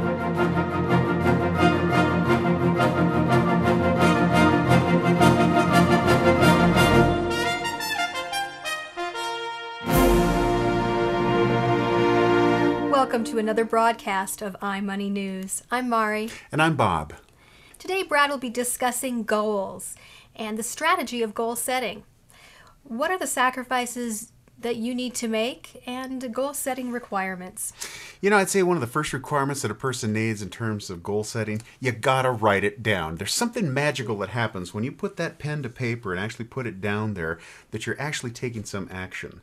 Welcome to another broadcast of iMoney News. I'm Mari. And I'm Bob. Today, Brad will be discussing goals and the strategy of goal setting. What are the sacrifices that you need to make and goal setting requirements? I'd say one of the first requirements that a person needs in terms of goal setting, you gotta write it down. There's something magical that happens when you put that pen to paper and actually put it down there, that you're actually taking some action.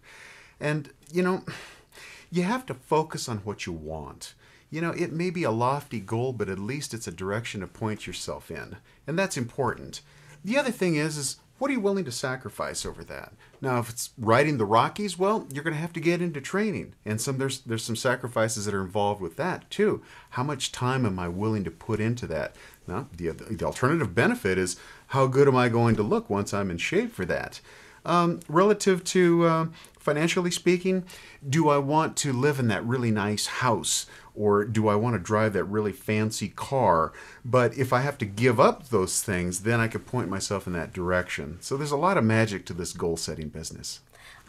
And, you have to focus on what you want. It may be a lofty goal, but at least it's a direction to point yourself in. And that's important. The other thing is what are you willing to sacrifice over that? Now, if it's riding the Rockies, well, you're going to have to get into training. And there's some sacrifices that are involved with that, too. How much time am I willing to put into that? Now, the alternative benefit is how good am I going to look once I'm in shape for that? Relative to financially speaking, do I want to live in that really nice house, or do I want to drive that really fancy car? But if I have to give up those things, then I could point myself in that direction. So there's a lot of magic to this goal setting business.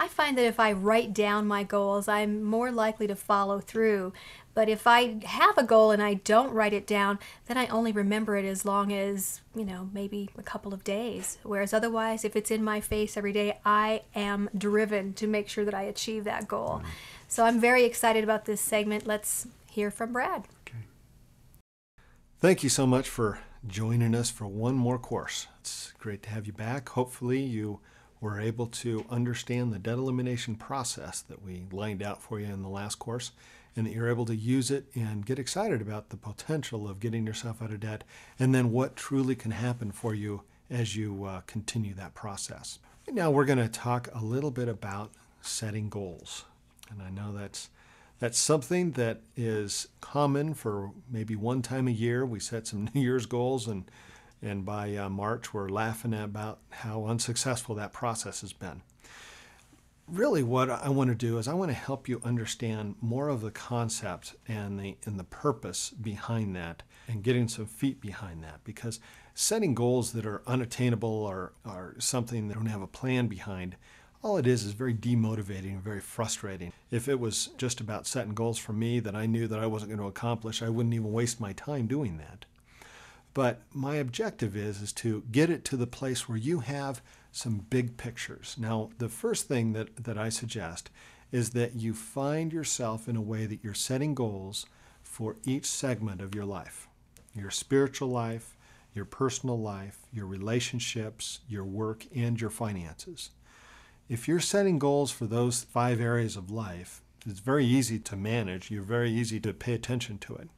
I find that if I write down my goals, I'm more likely to follow through. But if I have a goal and I don't write it down, then I only remember it as long as, maybe a couple of days. Whereas otherwise, if it's in my face every day, I am driven to make sure that I achieve that goal. So I'm very excited about this segment. Let's hear from Brad. Okay. Thank you so much for joining us for one more course. It's great to have you back. Hopefully you were able to understand the debt elimination process that we lined out for you in the last course, and that you're able to use it and get excited about the potential of getting yourself out of debt, and then what truly can happen for you as you continue that process. Right now we're going to talk a little bit about setting goals. And I know that's something that is common for maybe one time a year. We set some New Year's goals, and by March, we're laughing about how unsuccessful that process has been. Really, what I want to do is I want to help you understand more of the concept and the purpose behind that, and getting some feet behind that. Because setting goals that are unattainable or something that don't have a plan behind, all it is very demotivating and very frustrating. If it was just about setting goals for me that I knew that I wasn't going to accomplish, I wouldn't even waste my time doing that. But my objective is to get it to the place where you have some big pictures. Now, the first thing that I suggest is that you find yourself in a way that you're setting goals for each segment of your life. Your spiritual life, your personal life, your relationships, your work, and your finances. If you're setting goals for those 5 areas of life, it's very easy to manage. You're very easy to pay attention to it.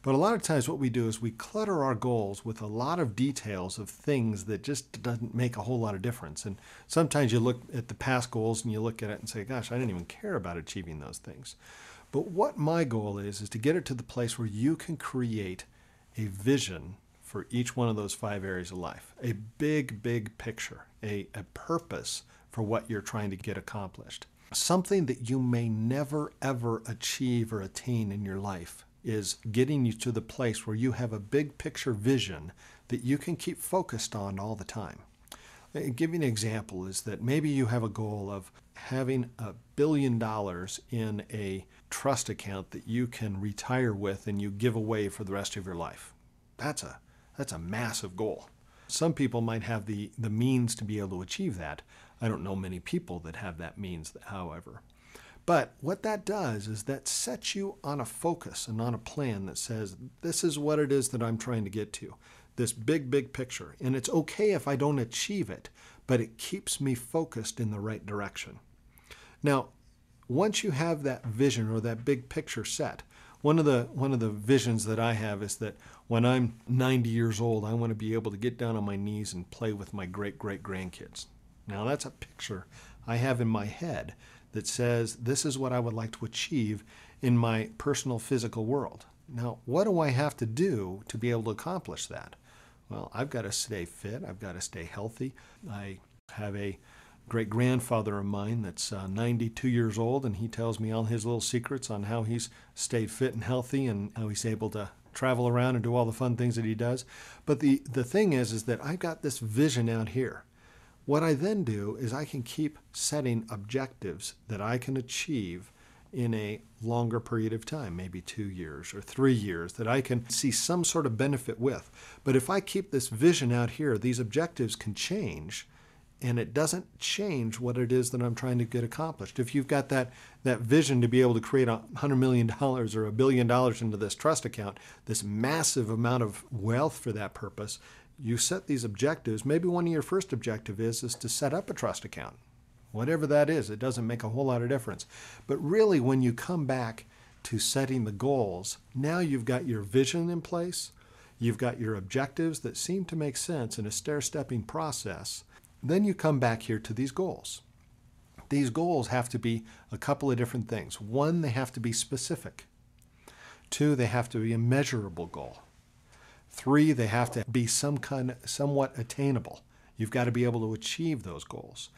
But a lot of times what we do is we clutter our goals with a lot of details of things that just doesn't make a whole lot of difference. And sometimes you look at the past goals and you look at it and say, gosh, I didn't even care about achieving those things. But what my goal is to get it to the place where you can create a vision for each one of those 5 areas of life. A big, big picture, a purpose for what you're trying to get accomplished. Something that you may never, ever achieve or attain in your life is getting you to the place where you have a big picture vision that you can keep focused on all the time. I'll give you an example is that maybe you have a goal of having $1 billion in a trust account that you can retire with and you give away for the rest of your life. That's a massive goal. Some people might have the means to be able to achieve that. I don't know many people that have that means, however. But what that does is that sets you on a focus and on a plan that says, this is what it is that I'm trying to get to, this big, big picture. And it's okay if I don't achieve it, but it keeps me focused in the right direction. Now, once you have that vision or that big picture set, one of the visions that I have is that when I'm 90 years old, I want to be able to get down on my knees and play with my great-great-grandkids. Now, that's a picture I have in my head that says this is what I would like to achieve in my personal physical world. Now, what do I have to do to be able to accomplish that? Well, I've got to stay fit. I've got to stay healthy. I have a great-grandfather of mine that's 92 years old, and he tells me all his little secrets on how he's stayed fit and healthy and how he's able to travel around and do all the fun things that he does. But the thing is that I've got this vision out here. What I then do is I can keep setting objectives that I can achieve in a longer period of time, maybe 2 years or 3 years, that I can see some sort of benefit with. But if I keep this vision out here, these objectives can change, and it doesn't change what it is that I'm trying to get accomplished. If you've got that vision to be able to create $100 million or $1 billion into this trust account, this massive amount of wealth for that purpose, you set these objectives. Maybe one of your first objective is to set up a trust account. Whatever that is, it doesn't make a whole lot of difference. But really, when you come back to setting the goals, now you've got your vision in place, you've got your objectives that seem to make sense in a stair-stepping process. Then you come back here to these goals. These goals have to be a couple of different things. One, they have to be specific. Two, they have to be a measurable goal. Three, they have to be somewhat attainable. You've got to be able to achieve those goals.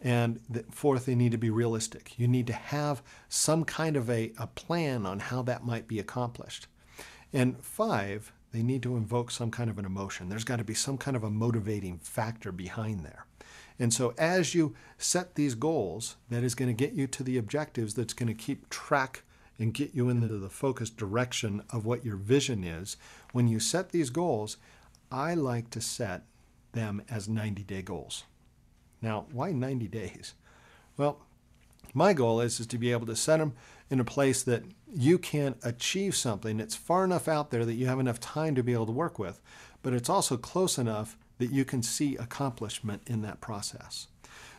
And fourth, they need to be realistic. You need to have some kind of a plan on how that might be accomplished. And five, they need to invoke some kind of an emotion. There's got to be some kind of a motivating factor behind there. And so as you set these goals, that is going to get you to the objectives, that's going to keep track and get you into the focused direction of what your vision is. When you set these goals, I like to set them as 90-day goals. Now, why 90 days? Well, my goal is to be able to set them in a place that you can achieve something that's far enough out there that you have enough time to be able to work with, but it's also close enough that you can see accomplishment in that process.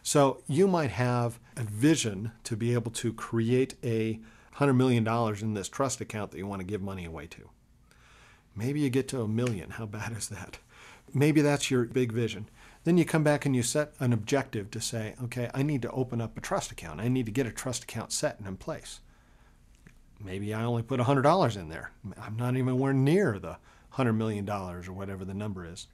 So you might have a vision to be able to create $100 million in this trust account that you want to give money away to. Maybe you get to $1 million. How bad is that? Maybe that's your big vision. Then you come back and you set an objective to say, okay, I need to open up a trust account. I need to get a trust account set and in place. Maybe I only put $100 in there. I'm not even anywhere near the $100 million or whatever the number is.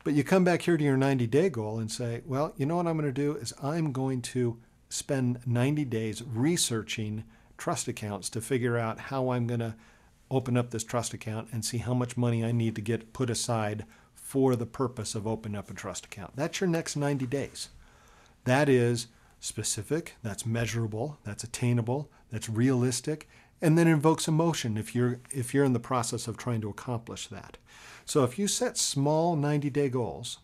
But you come back here to your 90-day goal and say, well, you know what I'm going to do is I'm going to spend 90 days researching trust accounts to figure out how I'm going to open up this trust account and see how much money I need to get put aside for the purpose of opening up a trust account. That's your next 90 days. That is specific, that's measurable, that's attainable, that's realistic, and then invokes emotion if you're in the process of trying to accomplish that. So if you set small 90-day goals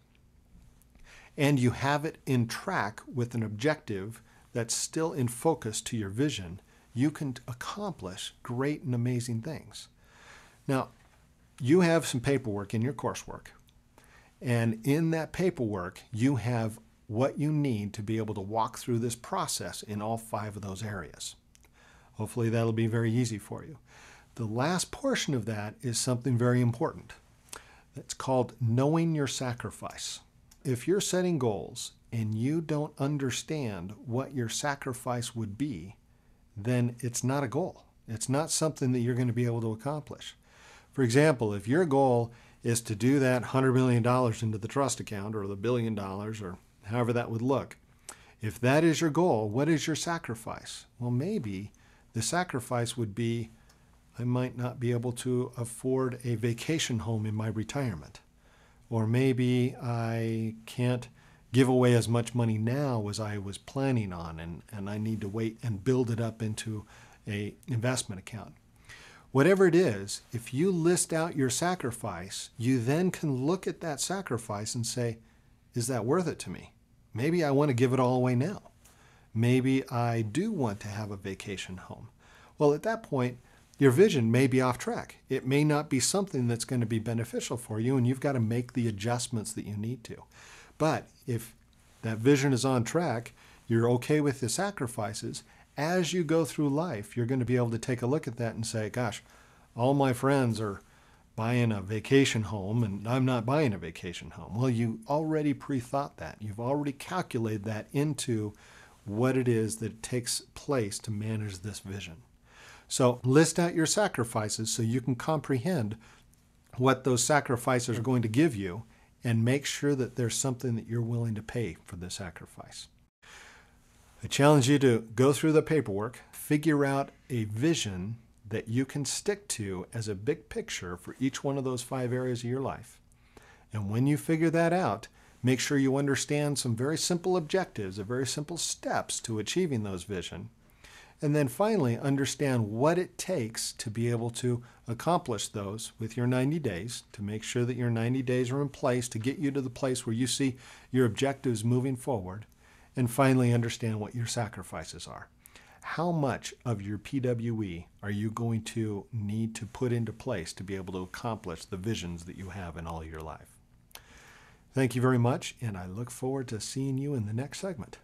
and you have it in track with an objective that's still in focus to your vision, you can accomplish great and amazing things. Now, you have some paperwork in your coursework, and in that paperwork, you have what you need to be able to walk through this process in all 5 of those areas. Hopefully that'll be very easy for you. The last portion of that is something very important. It's called knowing your sacrifice. If you're setting goals and you don't understand what your sacrifice would be, then it's not a goal. It's not something that you're going to be able to accomplish. For example, if your goal is to do that $100 million into the trust account or the $1 billion or however that would look, if that is your goal, what is your sacrifice? Well, maybe the sacrifice would be I might not be able to afford a vacation home in my retirement. Or maybe I can't give away as much money now as I was planning on, and I need to wait and build it up into an investment account. Whatever it is, if you list out your sacrifice, you then can look at that sacrifice and say, is that worth it to me? Maybe I want to give it all away now. Maybe I do want to have a vacation home. Well, at that point, your vision may be off track. It may not be something that's going to be beneficial for you, and you've got to make the adjustments that you need to. But if that vision is on track, you're okay with the sacrifices, as you go through life, you're going to be able to take a look at that and say, gosh, all my friends are buying a vacation home and I'm not buying a vacation home. Well, you already pre-thought that. You've already calculated that into what it is that takes place to manage this vision. So list out your sacrifices so you can comprehend what those sacrifices are going to give you and make sure that there's something that you're willing to pay for the sacrifice. I challenge you to go through the paperwork, figure out a vision that you can stick to as a big picture for each one of those 5 areas of your life. And when you figure that out, make sure you understand some very simple objectives, or very simple steps to achieving those vision. And then finally, understand what it takes to be able to accomplish those with your 90 days, to make sure that your 90 days are in place to get you to the place where you see your objectives moving forward. And finally, understand what your sacrifices are. How much of your PWE are you going to need to put into place to be able to accomplish the visions that you have in all your life? Thank you very much, and I look forward to seeing you in the next segment.